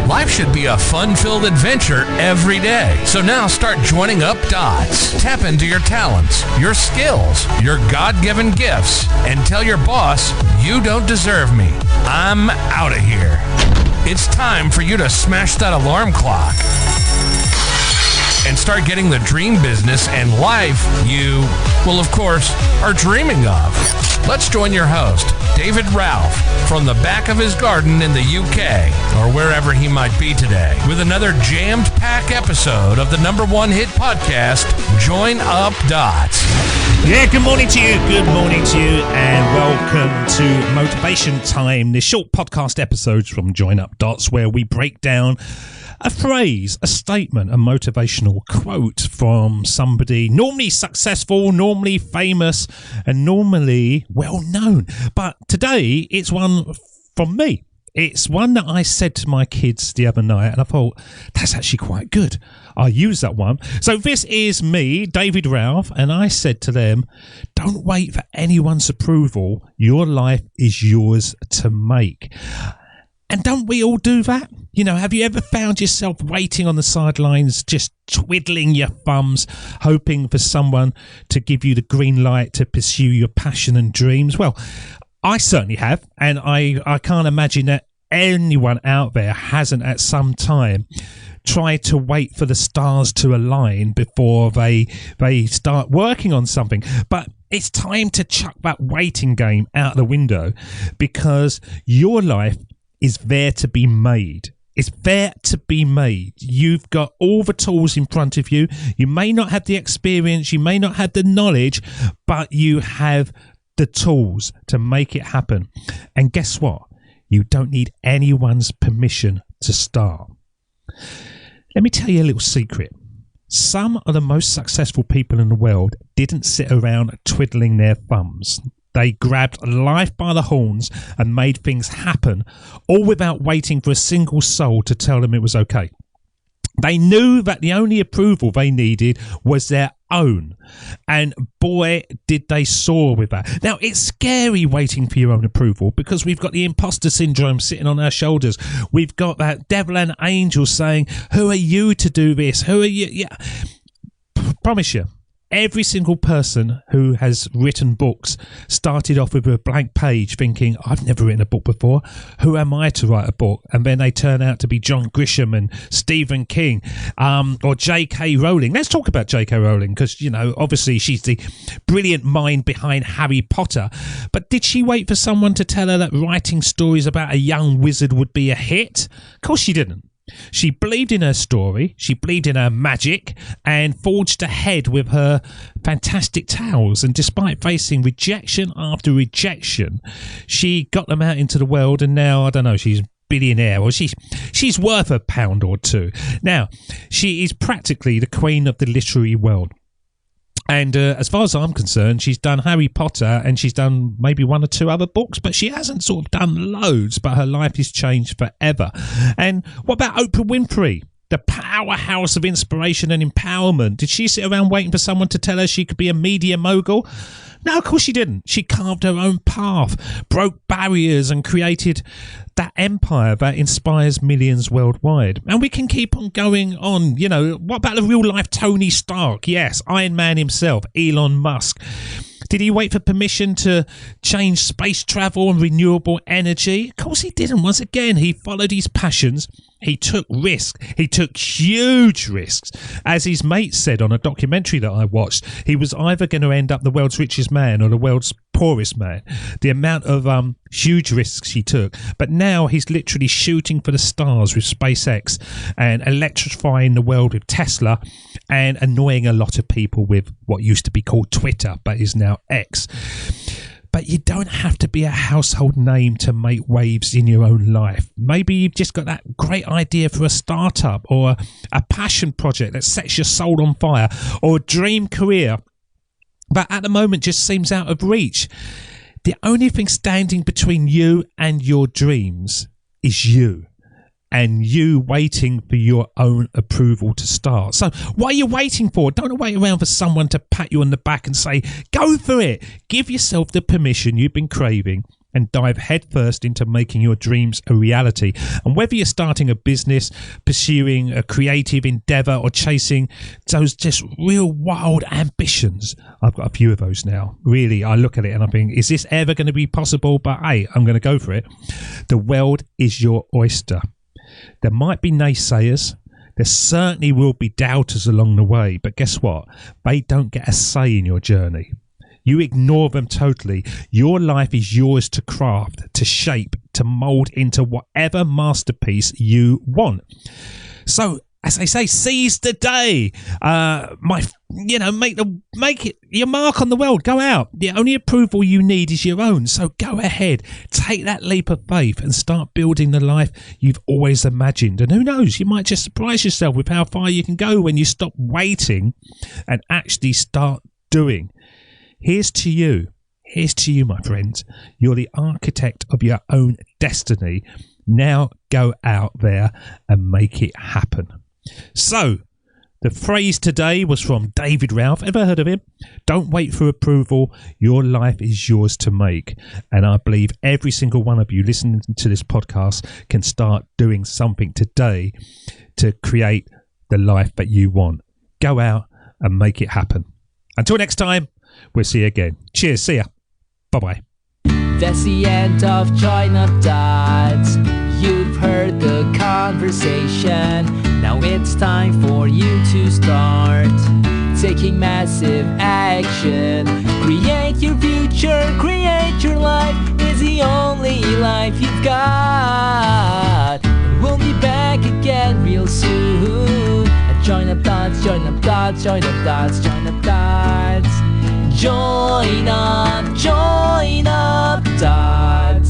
Life should be a fun-filled adventure every day. So now start joining up dots. Tap into your talents, your skills, your God-given gifts, and tell your boss, you don't deserve me. I'm out of here. It's time for you to smash that alarm clock and start getting the dream business and life you, well, of course, are dreaming of. Let's join your host, David Ralph, from the back of his garden in the UK, or wherever he might be today, with another jammed-packed episode of the #1 hit podcast, Join Up Dots. Yeah, good morning to you, and welcome to Motivation Time, the short podcast episodes from Join Up Dots, where we break down a phrase, a statement, a motivational quote from somebody normally successful, normally famous, and normally well-known. But today, it's one from me. It's one that I said to my kids the other night, and I thought, that's actually quite good. I'll use that one. So this is me, David Ralph, and I said to them, don't wait for anyone's approval. Your life is yours to make. And don't we all do that? You know, have you ever found yourself waiting on the sidelines, just twiddling your thumbs, hoping for someone to give you the green light to pursue your passion and dreams? Well, I certainly have, and I can't imagine that anyone out there hasn't at some time tried to wait for the stars to align before they start working on something. But it's time to chuck that waiting game out the window, because your life is there to be made. It's there to be made. You've got all the tools in front of you. You may not have the experience, you may not have the knowledge, but you have the tools to make it happen. And guess what? You don't need anyone's permission to start. Let me tell you a little secret. Some of the most successful people in the world didn't sit around twiddling their thumbs. They grabbed life by the horns and made things happen, all without waiting for a single soul to tell them it was okay. They knew that the only approval they needed was their own. And boy, did they soar with that. Now, it's scary waiting for your own approval, because we've got the imposter syndrome sitting on our shoulders. We've got that devil and angel saying, who are you to do this? Who are you? Yeah. Promise you. Every single person who has written books started off with a blank page thinking, I've never written a book before. Who am I to write a book? And then they turn out to be John Grisham and Stephen King, or J.K. Rowling. Let's talk about J.K. Rowling, because, you know, obviously she's the brilliant mind behind Harry Potter. But did she wait for someone to tell her that writing stories about a young wizard would be a hit? Of course she didn't. She believed in her story, she believed in her magic, and forged ahead with her fantastic tales. And despite facing rejection after rejection, she got them out into the world, and now, I don't know, she's billionaire, or she's worth a pound or two. Now, she is practically the queen of the literary world. And as far as I'm concerned, she's done Harry Potter, and she's done maybe one or two other books, but she hasn't sort of done loads, but her life has changed forever. And what about Oprah Winfrey, the powerhouse of inspiration and empowerment? Did she sit around waiting for someone to tell her she could be a media mogul? No, of course she didn't. She carved her own path, broke barriers, and created that empire that inspires millions worldwide. And we can keep on going on. You know, what about the real life Tony Stark? Yes, Iron Man himself, Elon Musk. Did he wait for permission to change space travel and renewable energy? Of course he didn't. Once again, he followed his passions. He took risks. He took huge risks. As his mate said on a documentary that I watched, he was either going to end up the world's richest man or the world's poorest man. The amount of huge risks he took. But now he's literally shooting for the stars with SpaceX and electrifying the world with Tesla and annoying a lot of people with what used to be called Twitter, but is now X. But you don't have to be a household name to make waves in your own life. Maybe you've just got that great idea for a startup, or a passion project that sets your soul on fire, or a dream career that at the moment just seems out of reach. The only thing standing between you and your dreams is you. And you waiting for your own approval to start. So what are you waiting for? Don't wait around for someone to pat you on the back and say, go for it. Give yourself the permission you've been craving and dive headfirst into making your dreams a reality. And whether you're starting a business, pursuing a creative endeavor, or chasing those just real wild ambitions, I've got a few of those now. Really, I look at it and I think, is this ever going to be possible? But hey, I'm going to go for it. The world is your oyster. There might be naysayers. There certainly will be doubters along the way. But guess what? They don't get a say in your journey. You ignore them totally. Your life is yours to craft, to shape, to mold into whatever masterpiece you want. So, as they say, seize the day. Make it your mark on the world. Go out. The only approval you need is your own. So go ahead, take that leap of faith and start building the life you've always imagined. And who knows, you might just surprise yourself with how far you can go when you stop waiting and actually start doing. Here's to you, my friends. You're the architect of your own destiny. Now go out there and make it happen. So, the phrase today was from David Ralph. Ever heard of him? Don't wait for approval. Your life is yours to make. And I believe every single one of you listening to this podcast can start doing something today to create the life that you want. Go out and make it happen. Until next time, we'll see you again. Cheers. See ya. Bye-bye. That's the end of Join Up Dots. You've heard the conversation. Now it's time for you to start taking massive action. Create your future, create your life. It's the only life you've got. And we'll be back again real soon. Join Up Dots, Join Up Dots, Join Up Dots, Join Up Dots. Join up Dots.